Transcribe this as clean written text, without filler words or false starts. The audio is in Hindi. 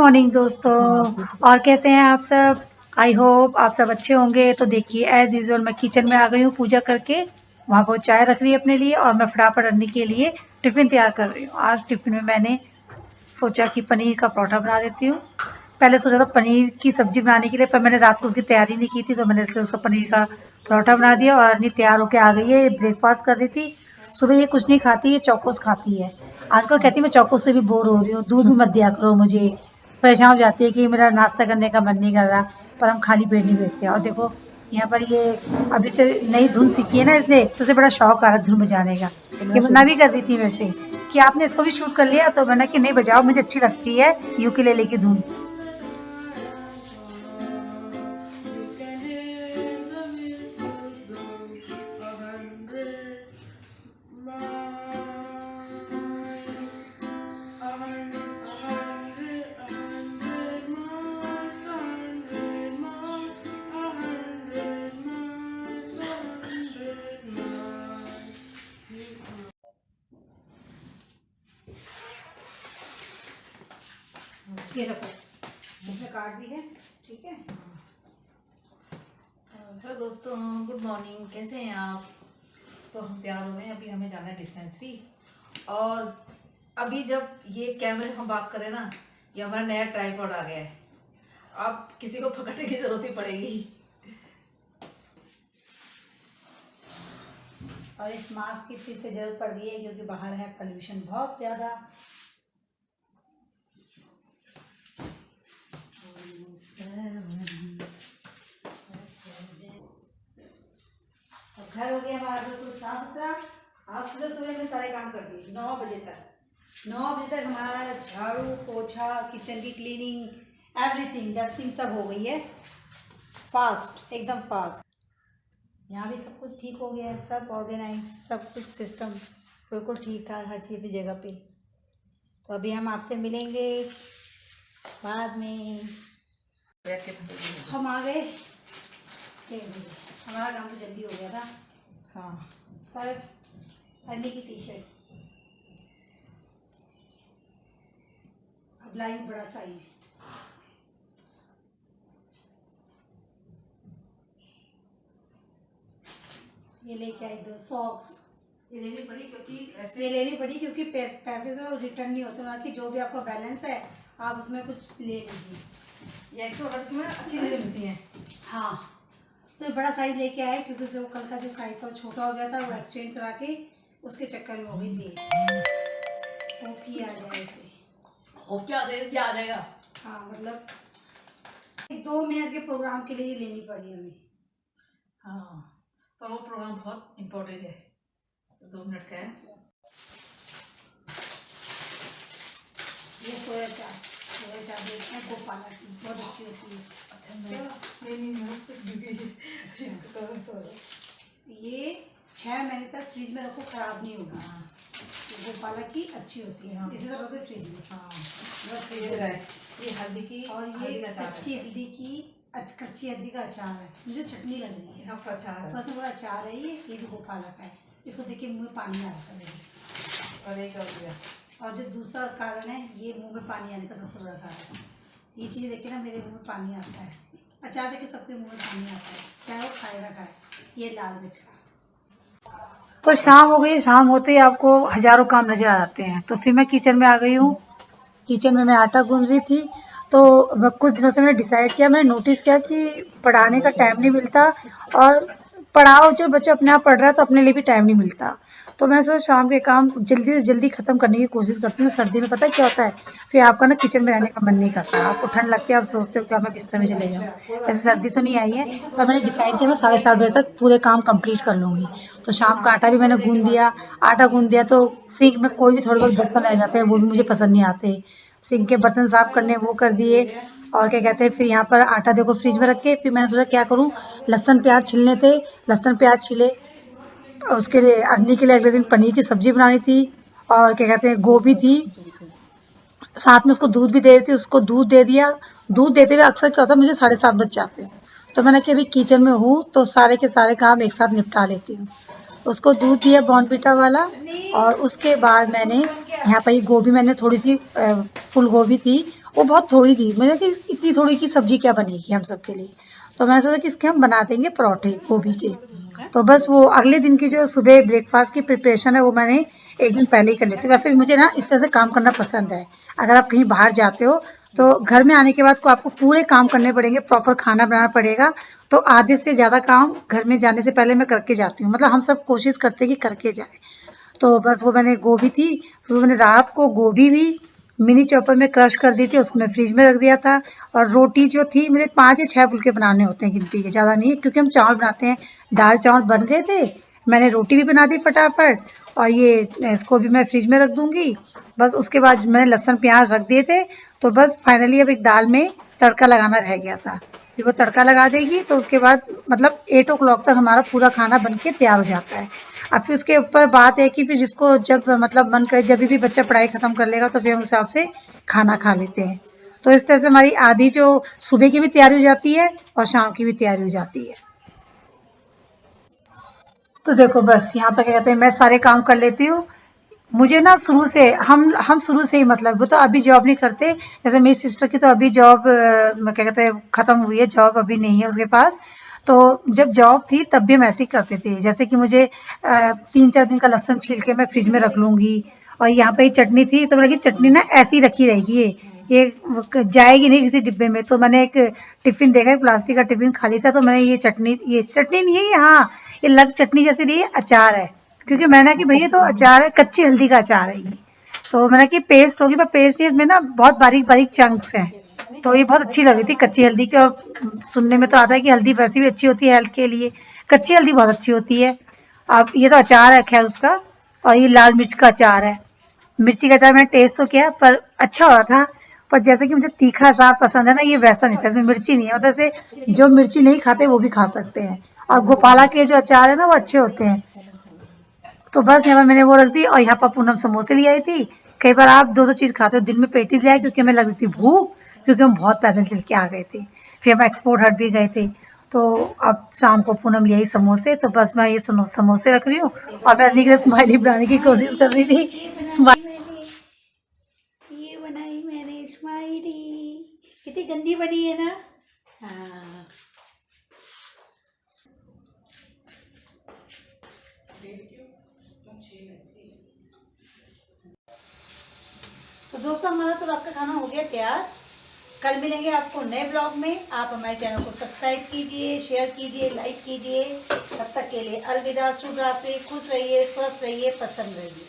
मॉर्निंग दोस्तों। और कैसे हैं आप सब? आई होप आप सब अच्छे होंगे। तो देखिए एज यूजुअल मैं किचन में आ गई हूँ पूजा करके। वहाँ पर चाय रख रही है अपने लिए और मैं फटाफट रखने के लिए टिफिन तैयार कर रही हूँ। आज टिफिन में मैंने सोचा कि पनीर का परोठा बना देती हूँ। पहले सोचा था पनीर की सब्जी बनाने के लिए, पर मैंने रात को उसकी तैयारी नहीं की थी, तो मैंने इसलिए उसका पनीर का परोठा बना दिया। और अर्नी तैयार होके आ गई है, ब्रेकफास्ट कर रही थी। सुबह ये कुछ नहीं खाती, ये चौकोस खाती है। आजकल कहती है मैं चौकोस से भी बोर हो रही हूँ, दूध भी मत दिया करो मुझे। परेशान हो जाती है कि मेरा नाश्ता करने का मन नहीं कर रहा, पर हम खाली पेट नहीं भेजते। और देखो यहाँ पर ये अभी से नई धुन सीखी है ना इसने, तो उसे बड़ा शौक आ रहा है धुन बजाने का। ये मना भी कर रही थी मेरे से कि आपने इसको भी शूट कर लिया, तो मैंने कि नहीं बजाओ, मुझे अच्छी लगती है यूकेलेले की धुन। ये रखो, इसमें कार्ड भी है, ठीक है। हेलो दोस्तों, गुड मॉर्निंग। कैसे हैं आप? तो हम तैयार हो गए हैं, अभी हमें जाना है डिस्पेंसरी। और अभी जब ये कैमरे हम बात करें ना, ये हमारा नया ट्राइपॉड आ गया है। अब किसी को पकड़ने की जरूरत ही पड़ेगी। और इस मास्क की फिर से जरूरत पड़ रही है क्योंकि बाहर है पोल्यूशन बहुत ज़्यादा। घर हो गया हमारा बिल्कुल साफ सुथरा। आज सुबह सुबह में सारे काम कर दिए 9 बजे तक। 9 बजे तक हमारा झाड़ू पोछा, किचन की क्लीनिंग, एवरीथिंग, डस्टिंग सब हो गई है। फास्ट, एकदम फास्ट। यहाँ भी सब कुछ ठीक हो गया है, सब ऑर्गेनाइज, सब कुछ सिस्टम बिल्कुल ठीक ठाक, हर चीज़ की जगह पे। तो अभी हम आपसे मिलेंगे बाद में। हम आ गए 3 बजे, हमारा काम तो जल्दी हो गया था। हाँ, पर अर्नी की टी शर्ट अब लाई बड़ा साइज। ये लेके आई 2 सॉक्स। ये लेनी पड़ी क्योंकि ऐसे ये लेनी पड़ी क्योंकि पैसे जो रिटर्न नहीं होते ना, कि जो भी आपका बैलेंस है आप उसमें कुछ ले लीजिए। ये एक प्रोडक्ट में अच्छी चीजें मिलती हैं। हाँ, तो ये बड़ा साइज लेके आए क्योंकि उसे वो कल का जो साइज था वो छोटा हो गया था, वो एक्सचेंज करा के उसके चक्कर में हो गई थी। वो किया जाए उसे, हो क्या आ जाएगा। हाँ मतलब 2 मिनट के प्रोग्राम के लिए लेनी पड़ी हमें। हाँ, पर वो प्रोग्राम बहुत इम्पोर्टेंट है, 2 मिनट का है। ये सोया चाप देखते हैं, गोपाला की बहुत अच्छी होती है। अच्छा, ये 6 महीने तक फ्रिज में रखो, खराब नहीं होगा। गोपाला की अच्छी होती है, इसी तरह रखो फ्रिज में। हाँ, ये हल्दी की, और ये कच्ची हल्दी का अचार है। मुझे चटनी लग रही है, बस वो अचार है। ये भी गोपाला का है। इसको देख के मुँह में पानी आ रहा है। और जो दूसरा कारण है, ये मुंह में पानी आने का सबसे बड़ा कारण है। ये चीज़ देख के ना मेरे मुंह में पानी आता है। अचार देख के सबके मुंह में पानी आता है, चाहे वो खाए ना खाए। ये लाल मिर्च का। तो शाम हो गई, शाम होते ही आपको हजारों काम नजर आ जाते हैं। तो फिर मैं किचन में आ गई हूँ। किचन में मैं आटा गूंद रही थी। तो कुछ दिनों से मैंने डिसाइड किया, मैंने नोटिस किया कि पढ़ाने का टाइम नहीं मिलता, और पढ़ाओ जो बच्चा अपने आप पढ़ रहा है तो अपने लिए भी टाइम नहीं मिलता। तो मैं सोचा शाम के काम जल्दी से जल्दी खत्म करने की कोशिश करती हूँ। सर्दी में पता है क्या होता है, फिर आपका ना किचन में रहने का मन नहीं करता, आपको ठंड लगती है, आप सोचते हो कि मैं बिस्तर में चले जाऊँ। ऐसे सर्दी तो नहीं आई है, पर मैंने डिसाइड किया मैं 7:30 बजे तक पूरे काम कंप्लीट कर लूँगी। तो शाम का आटा भी मैंने गूंद दिया। आटा गूंद दिया तो सिंक में कोई भी थोड़े बहुत बर्तन रह जाते हैं, वो भी मुझे पसंद नहीं आते। सिंक के बर्तन साफ करने वो कर दिए। और क्या कहते हैं, फिर यहाँ पर आटा देखो फ्रिज में रख के, फिर मैंने सोचा क्या करूँ, लहसुन प्याज छीलने थे, लहसुन प्याज छीले। उसके लिए अर्नी के लिए अगले दिन पनीर की सब्जी बनानी थी। और क्या कहते हैं, गोभी थी, साथ में उसको दूध भी दे रही थी, उसको दूध दे दिया। दूध देते हुए अक्सर क्या होता है, मुझे 7:30 बज जाते हैं। तो मैंने कि अभी किचन में हूँ तो सारे के सारे काम एक साथ निपटा लेती हूँ। उसको दूध दिया बॉर्नवीटा वाला। और उसके बाद मैंने यहाँ पर गोभी, मैंने थोड़ी सी फूल गोभी थी, वो बहुत थोड़ी थी। मैंने कि इतनी थोड़ी की सब्जी क्या बनेगी हम सब के लिए, तो मैंने सोचा कि इसके हम बना देंगे परोठे गोभी के। तो बस वो अगले दिन की जो सुबह ब्रेकफास्ट की प्रिपरेशन है वो मैंने एक दिन पहले ही कर लेती हूँ। वैसे भी मुझे ना इस तरह से काम करना पसंद है। अगर आप कहीं बाहर जाते हो तो घर में आने के बाद को आपको पूरे काम करने पड़ेंगे, प्रॉपर खाना बनाना पड़ेगा, तो आधे से ज़्यादा काम घर में जाने से पहले मैं करके जाती हूँ। मतलब हम सब कोशिश करते हैं कि करके जाए। तो बस वो मैंने गोभी थी, फिर मैंने रात को गोभी भी मिनी चॉपर में क्रश कर दी थी, उसको मैं फ्रिज में रख दिया था। और रोटी जो थी, मुझे 5 या 6 फुलके बनाने होते हैं गिनती के, ज़्यादा नहीं, क्योंकि हम चावल बनाते हैं। दाल चावल बन गए थे, मैंने रोटी भी बना दी फटाफट, और ये इसको भी मैं फ्रिज में रख दूंगी। बस उसके बाद मैंने लहसुन प्याज रख दिए थे, तो बस फाइनली अब एक दाल में तड़का लगाना रह गया था। फिर वो तड़का लगा देगी तो उसके बाद मतलब 8 o'clock तक हमारा पूरा खाना बन के तैयार हो जाता है। अब फिर उसके ऊपर बात है कि फिर जिसको जब मतलब मन करे, जब भी बच्चा पढ़ाई खत्म कर लेगा तो फिर हम उस हिसाब से खाना खा लेते हैं। तो इस तरह से हमारी आधी जो सुबह की भी तैयारी हो जाती है और शाम की भी तैयारी हो जाती है। तो देखो बस यहाँ पे क्या कहते हैं, मैं सारे काम कर लेती हूँ। मुझे ना शुरू से हम शुरू से ही, मतलब वो तो अभी जॉब नहीं करते। जैसे मेरी सिस्टर की तो अभी जॉब क्या कहते हैं खत्म हुई है, जॉब अभी नहीं है उसके पास। तो जब जॉब थी तब भी हम ऐसे ही करते थे, जैसे कि मुझे 3-4 दिन का लहसुन छील के मैं फ्रिज में रख लूंगी। और यहाँ पे चटनी थी तो मैंने कहा चटनी ना ऐसी ही रखी रहेगी, ये जाएगी नहीं किसी डिब्बे में। तो मैंने एक टिफिन देखा, प्लास्टिक का टिफिन खाली था, तो मैंने ये चटनी नहीं है ये, हाँ ये लग चटनी जैसी नहीं है, अचार है। क्योंकि मैंने कि भैया तो अचार है, कच्ची हल्दी का अचार है ये। तो मैंने कि पेस्ट होगी, पर पेस्ट नहीं, इसमें ना बहुत बारीक बारीक चंक्स हैं। तो ये बहुत अच्छी लग रही थी कच्ची हल्दी की। और सुनने में तो आता है कि हल्दी वैसे भी अच्छी होती है हेल्थ के लिए, कच्ची हल्दी बहुत अच्छी होती है। अब ये तो अचार है खैर उसका। और ये लाल मिर्च का अचार है। मिर्ची का अचार मैंने टेस्ट तो किया पर अच्छा हो रहा था। पर जैसे कि मुझे तीखा अचार पसंद है ना, ये वैसा नहीं था, इसमें मिर्ची नहीं है। मतलब जैसे जो मिर्ची नहीं खाते वो भी खा सकते हैं। और गोपाला के जो अचार है ना वो अच्छे होते हैं। तो बस यहाँ पर मैंने वो रख दी। और यहाँ पर पूनम समोसे ले आई थी। कई बार आप दो दो चीज खाते हो, दिन में पेटीज ले आए क्योंकि हमें लग रही थी भूख, क्योंकि हम बहुत पैदल चल के आ गए थे। फिर हम एक्सपोर्ट हट भी गए थे। तो अब शाम को पूनम ले आई समोसे, तो बस मैं ये समोसे रख रही हूँ। और मैं अपनी के लिए स्माइली बनाने की कोशिश कर रही थी। ये बनाई मैंने स्माइली, कितनी गंदी बनी है ना। हाँ तो दोस्तों, हमारा तो रात का खाना हो गया तैयार। कल मिलेंगे आपको नए ब्लॉग में। आप हमारे चैनल को सब्सक्राइब कीजिए, शेयर कीजिए, लाइक कीजिए। तब तक के लिए अलविदा, शुभ रात्रि, खुश रहिए, स्वस्थ रहिए, प्रसन्न रहिए।